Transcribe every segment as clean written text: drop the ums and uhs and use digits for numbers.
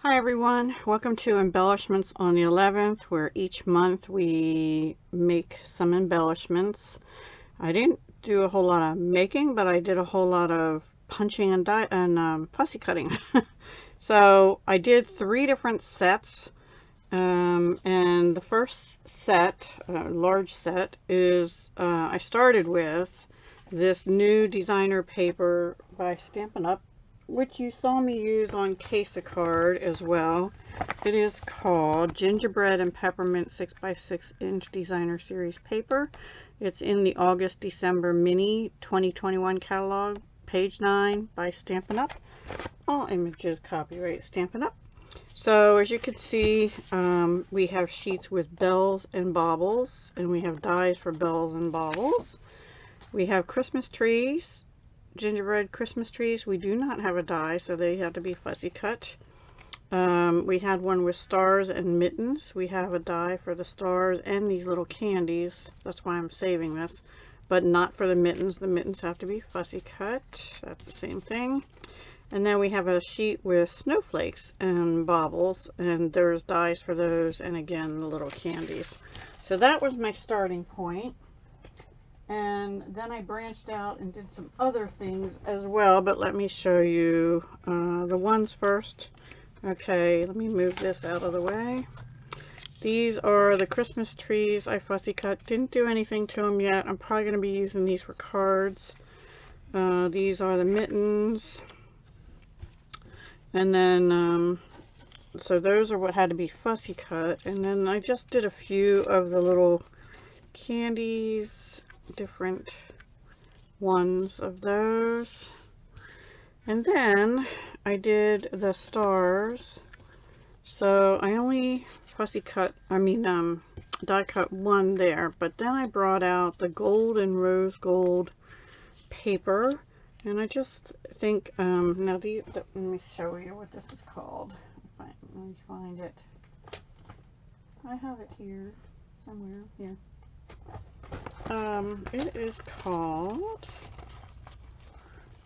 Hi everyone, welcome to Embellishments on the 11th, where each month we make some embellishments. I didn't do a whole lot of making, but I did a whole lot of punching and fussy cutting. So I did 3 different sets, and the first set, large set, is I started with this new designer paper by Stampin Up, which you saw me use on Case a Card as well. It is called Gingerbread and Peppermint 6x6 inch Designer Series paper. It's in the August-December Mini 2021 catalog, page 9 by Stampin Up. All images copyright Stampin Up. So as you can see, we have sheets with bells and baubles, and we have dies for bells and baubles. We have Christmas trees, gingerbread Christmas trees. We do not have a die, so they have to be fussy cut. We had one with stars and mittens. We have a die for the stars and these little candies. That's why I'm saving this, but not for the mittens. The mittens have to be fussy cut. That's the same thing. And then we have a sheet with snowflakes and baubles, and there's dies for those, and again the little candies. So that was my starting point. And then I branched out and did some other things as well, but let me show you the ones first. Okay, let me move this out of the way. These are the Christmas trees I fussy cut. Didn't do anything to them yet. I'm probably going to be using these for cards. These are the mittens. And then, so those are what had to be fussy cut. And then I just did a few of the little candies, different ones of those. And then I did the stars. So I only fussy cut, die cut one there, but then I brought out the gold and rose gold paper, and I just think, now let me show you what this is called. Let me find it. I have it here, somewhere here. It is called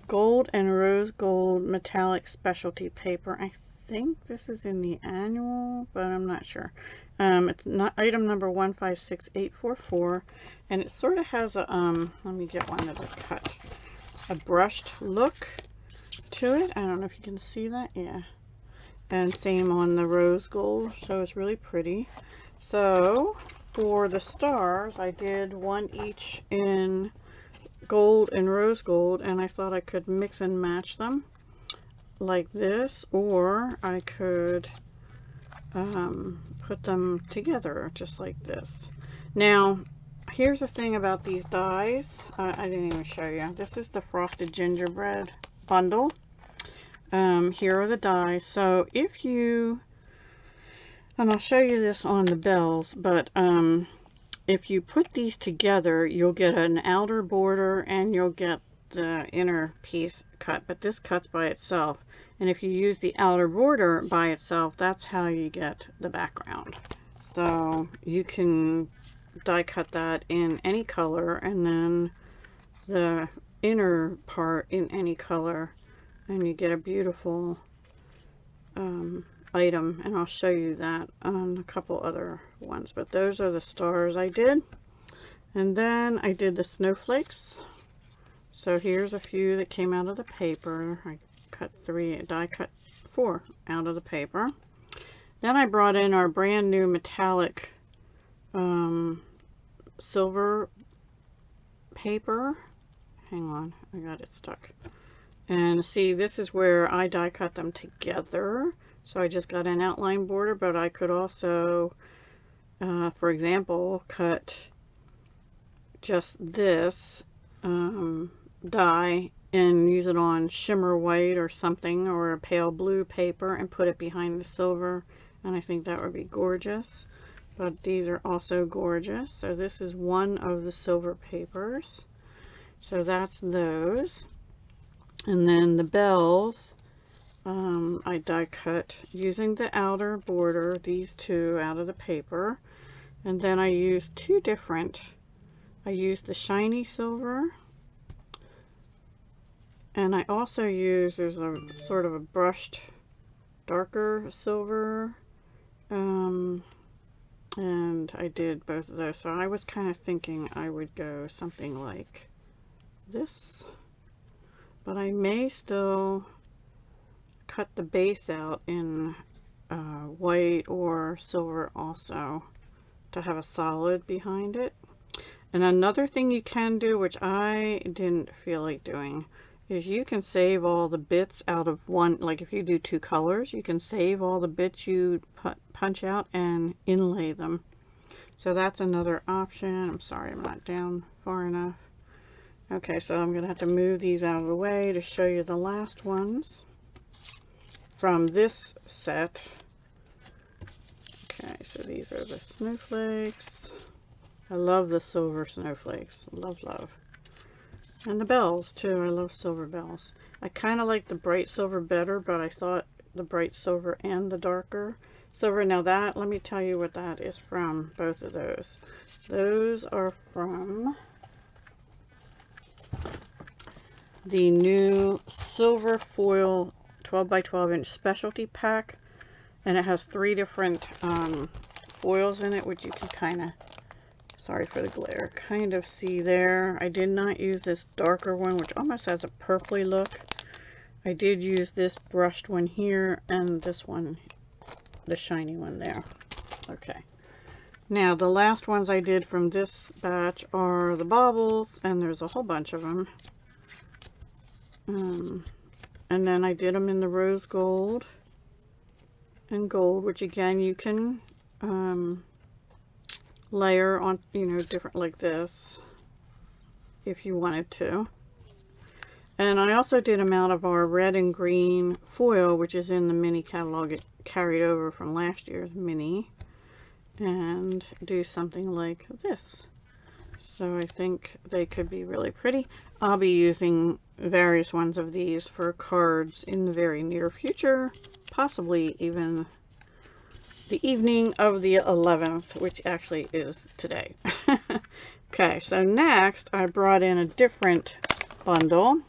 Gold and Rose Gold Metallic Specialty Paper. I think this is in the annual, but I'm not sure. It's not item number 156844, and it sort of has a, let me get one that'll cut, a brushed look to it. I don't know if you can see that. Yeah. And same on the rose gold, so it's really pretty. So for the stars, I did one each in gold and rose gold, and I thought I could mix and match them like this, or I could put them together just like this. Now, here's the thing about these dies. I didn't even show you. This is the Frosted Gingerbread bundle. Here are the dies. So if you, and I'll show you this on the bells, but if you put these together, you'll get an outer border and you'll get the inner piece cut, but this cuts by itself. And if you use the outer border by itself, that's how you get the background. So you can die cut that in any color, and then the inner part in any color, and you get a beautiful item, and I'll show you that on a couple other ones. But those are the stars I did. And then I did the snowflakes. So here's a few that came out of the paper. I cut 3, die cut 4 out of the paper. Then I brought in our brand new metallic silver paper. Hang on, I got it stuck. And see, this is where I die cut them together. So I just got an outline border, but I could also, for example, cut just this die and use it on shimmer white or something, or a pale blue paper, and put it behind the silver, and I think that would be gorgeous. But these are also gorgeous. So this is one of the silver papers. So that's those. And then the bells, I die cut using the outer border, these 2 out of the paper. And then I used 2 different, I used the shiny silver, and I also used, there's a sort of a brushed darker silver, and I did both of those. So I was kind of thinking I would go something like this, but I may still cut the base out in white or silver also to have a solid behind it. And another thing you can do, which I didn't feel like doing, is you can save all the bits out of one. Like if you do two colors, you can save all the bits you punch out and inlay them. So that's another option. I'm sorry, I'm not down far enough. Okay, so I'm gonna have to move these out of the way to show you the last ones from this set. Okay, so these are the snowflakes. I love the silver snowflakes. Love, love. And the bells too. I love silver bells. I kind of like the bright silver better, but I thought the bright silver and the darker silver. Now that, let me tell you what that is from, both of those. Those are from the new silver foil 12 by 12 inch specialty pack. And it has 3 different foils in it, which you can kind of, sorry for the glare, kind of see there. I did not use this darker one, which almost has a purpley look. I did use this brushed one here and this one, the shiny one there. Okay. Now the last ones I did from this batch are the baubles, and there's a whole bunch of them. And then I did them in the rose gold and gold, which again you can layer on, you know, different like this if you wanted to. And I also did them out of our red and green foil, which is in the mini catalog. It carried over from last year's mini, and do something like this. So I think they could be really pretty. I'll be using various ones of these for cards in the very near future, possibly even the evening of the 11th, which actually is today. Okay, so next I brought in a different bundle,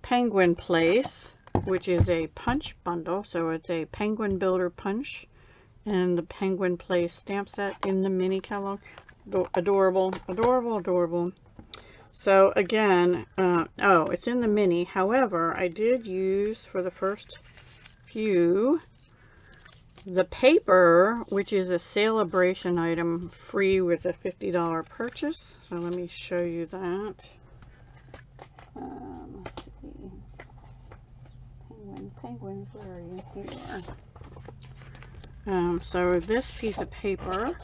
Penguin Place, which is a punch bundle. So it's a Penguin Builder punch and the Penguin Place stamp set in the mini catalog. Adorable, adorable, adorable. So again, oh, it's in the mini. However, I did use for the first few the paper, which is a Sale-a-Bration item, free with a $50 purchase. So let me show you that. Let's see. Penguins, where are you? Here you are. So this piece of paper,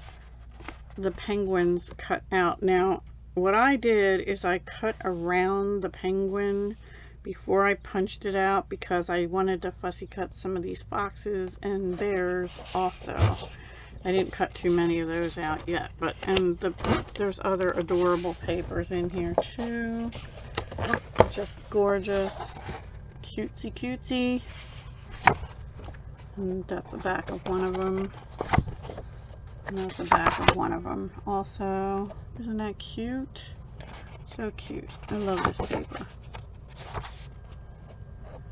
the penguins cut out. Now, what I did is I cut around the penguin before I punched it out, because I wanted to fussy cut some of these foxes and bears also. I didn't cut too many of those out yet, but there's other adorable papers in here too. Just gorgeous, cutesy cutesy. And that's the back of one of them. And that's the back of one of them also. Isn't that cute? So cute. I love this paper.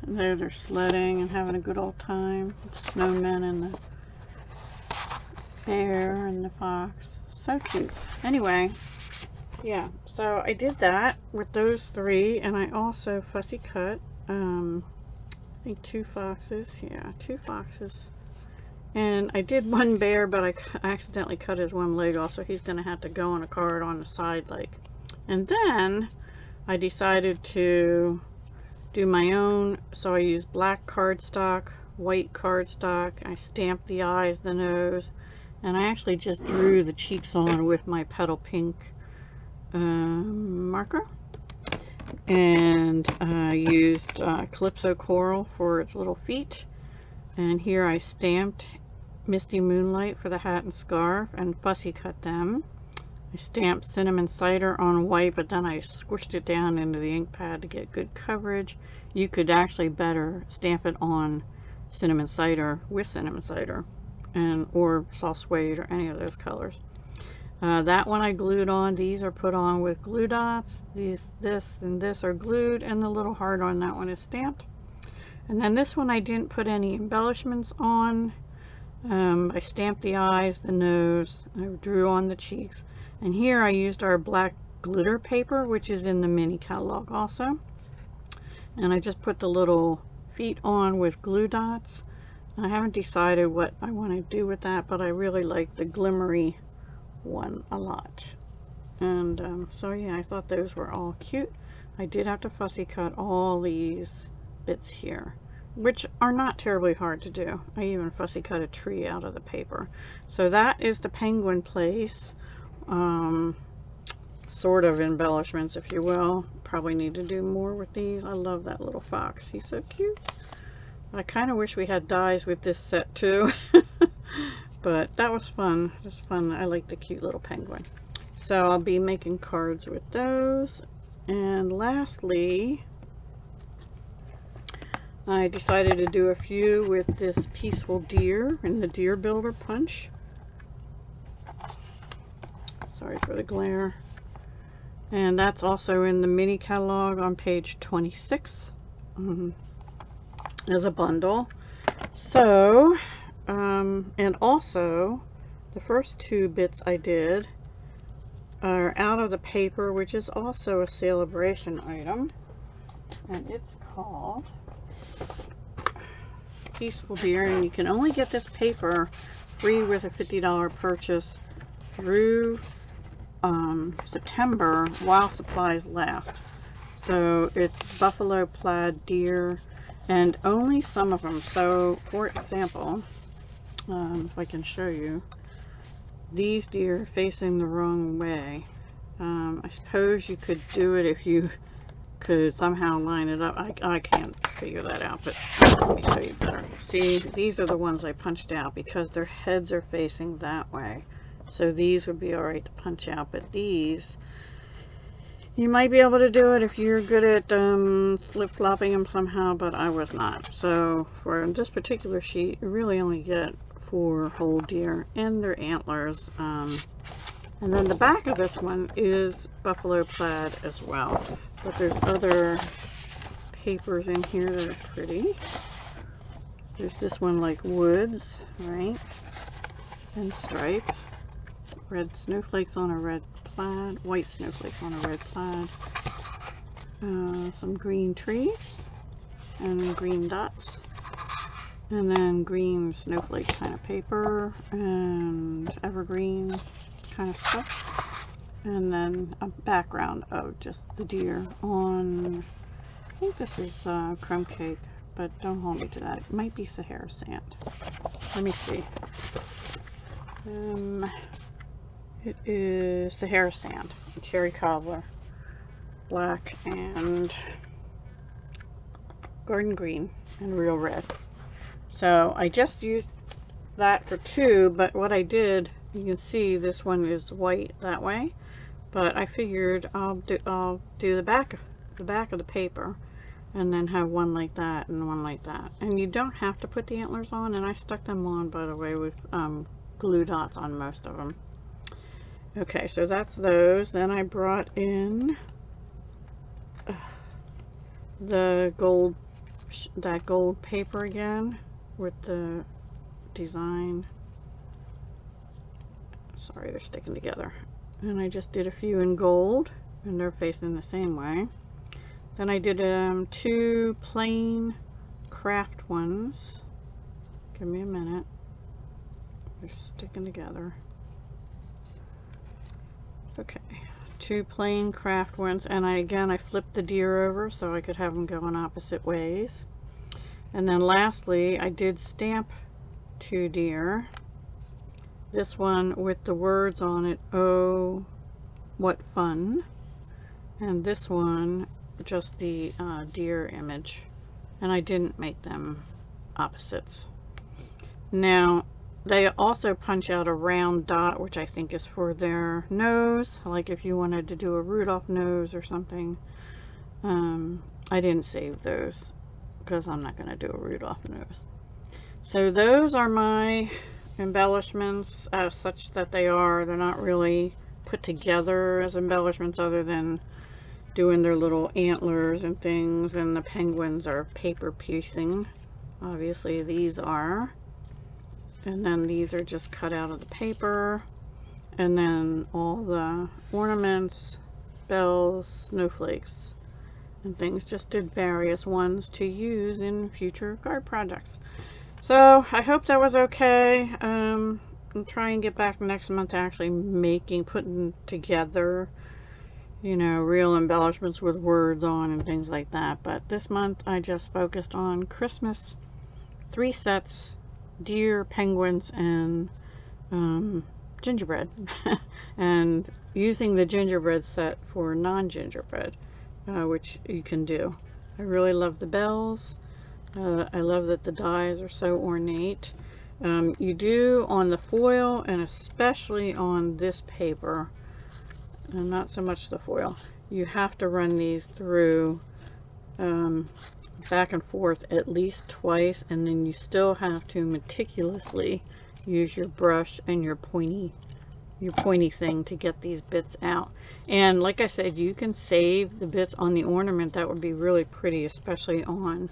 And there they're sledding and having a good old time. The snowmen and the bear and the fox. So cute. Anyway, yeah, so I did that with those 3, and I also fussy cut, I think 2 foxes. Yeah, 2 foxes. And I did one bear, but I accidentally cut his one leg off, so he's going to have to go on a card on the side leg. And then I decided to do my own, so I used black cardstock, white cardstock. I stamped the eyes, the nose, and I actually just drew the cheeks on with my petal pink marker. And I used Calypso Coral for its little feet. And here I stamped Misty Moonlight for the hat and scarf and fussy cut them. I stamped Cinnamon Cider on white, but then I squished it down into the ink pad to get good coverage. You could actually better stamp it on Cinnamon Cider with Cinnamon Cider, or soft suede, or any of those colors. That one I glued on. These are put on with glue dots. This and this are glued, and the little heart on that one is stamped. And then this one I didn't put any embellishments on. I stamped the eyes, the nose, I drew on the cheeks, and here I used our black glitter paper, which is in the mini catalog also. And I just put the little feet on with glue dots. I haven't decided what I want to do with that, but I really like the glimmery one a lot. And so yeah, I thought those were all cute. I did have to fussy cut all these bits here, which are not terribly hard to do. I even fussy cut a tree out of the paper. So that is the penguin place. Sort of embellishments, if you will. Probably need to do more with these. I love that little fox. He's so cute. I kind of wish we had dies with this set too. But that was fun. It was fun. I like the cute little penguin. So I'll be making cards with those. And lastly, I decided to do a few with this peaceful deer in the deer builder punch. Sorry for the glare. And that's also in the mini catalog on page 26 as a bundle. So, and also the first two bits I did are out of the paper, which is also a Sale-a-Bration item. And it's called Peaceful Deer, and you can only get this paper free with a $50 purchase through September while supplies last. So it's buffalo plaid deer, and only some of them. So for example, if I can show you, these deer facing the wrong way. I suppose you could do it if you could somehow line it up. I can't figure that out, but let me show you better. See, these are the ones I punched out because their heads are facing that way. So these would be alright to punch out, but these, you might be able to do it if you're good at flip-flopping them somehow, but I was not. So for this particular sheet, you really only get 4 whole deer and their antlers. And then the back of this one is buffalo plaid as well. But there's other papers in here that are pretty. There's this one like woods, right? And stripe. Red snowflakes on a red plaid. White snowflakes on a red plaid. Some green trees and green dots. And then green snowflake kind of paper and evergreen kind of stuff. And then a background of just the deer on, I think this is crumb cake, but don't hold me to that. It might be Sahara sand. Let me see. It is Sahara sand, cherry cobbler, black and garden green and real red. So I just used that for 2, but what I did, you can see this one is white that way, but I figured I'll do the back of the paper and then have one like that and one like that. And you don't have to put the antlers on, and I stuck them on, by the way, with glue dots on most of them. Okay, so that's those. Then I brought in the gold, that gold paper again with the design. Sorry, they're sticking together. And I just did a few in gold, and they're facing the same way. Then I did 2 plain craft ones. Give me a minute. They're sticking together. Okay, 2 plain craft ones, and I flipped the deer over so I could have them go in opposite ways. And then lastly, I did stamp 2 deer. This one with the words on it, "Oh, what fun." And this one, just the deer image. And I didn't make them opposites. Now, they also punch out a round dot, which I think is for their nose. Like if you wanted to do a Rudolph nose or something. I didn't save those because I'm not going to do a Rudolph nose. So those are my embellishments as such that they are. They're not really put together as embellishments other than doing their little antlers and things, and the penguins are paper piecing. Obviously these are. And then these are just cut out of the paper. And then all the ornaments, bells, snowflakes, and things. Just did various ones to use in future card projects. So I hope that was okay. I'll try and get back next month to actually putting together, you know, real embellishments with words on and things like that. But this month I just focused on Christmas, 3 sets, deer, penguins, and gingerbread. And using the gingerbread set for non-gingerbread, which you can do. I really love the bells. I love that the dies are so ornate. You do on the foil, and especially on this paper, and not so much the foil, you have to run these through back and forth at least twice, and then you still have to meticulously use your brush and your pointy thing to get these bits out. And like I said, you can save the bits on the ornament. That would be really pretty, especially on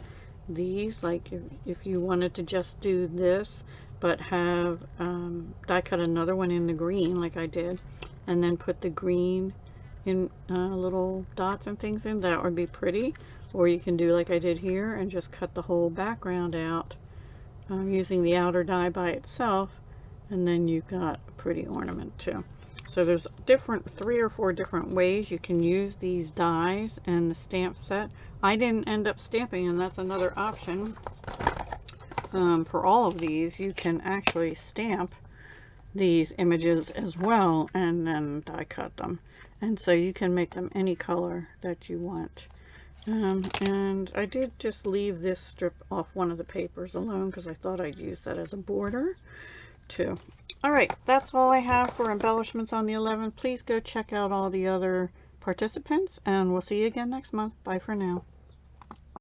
these. Like if you wanted to just do this but have die cut another one in the green like I did, and then put the green in little dots and things in, that would be pretty. Or you can do like I did here and just cut the whole background out using the outer die by itself, and then you've got a pretty ornament too. So there's 3 or 4 different ways you can use these dies and the stamp set. I didn't end up stamping, and that's another option. For all of these, you can actually stamp these images as well and then die cut them, and so you can make them any color that you want. And I did just leave this strip off one of the papers alone because I thought I'd use that as a border too. Alright, that's all I have for embellishments on the 11th. Please go check out all the other participants, and we'll see you again next month. Bye for now.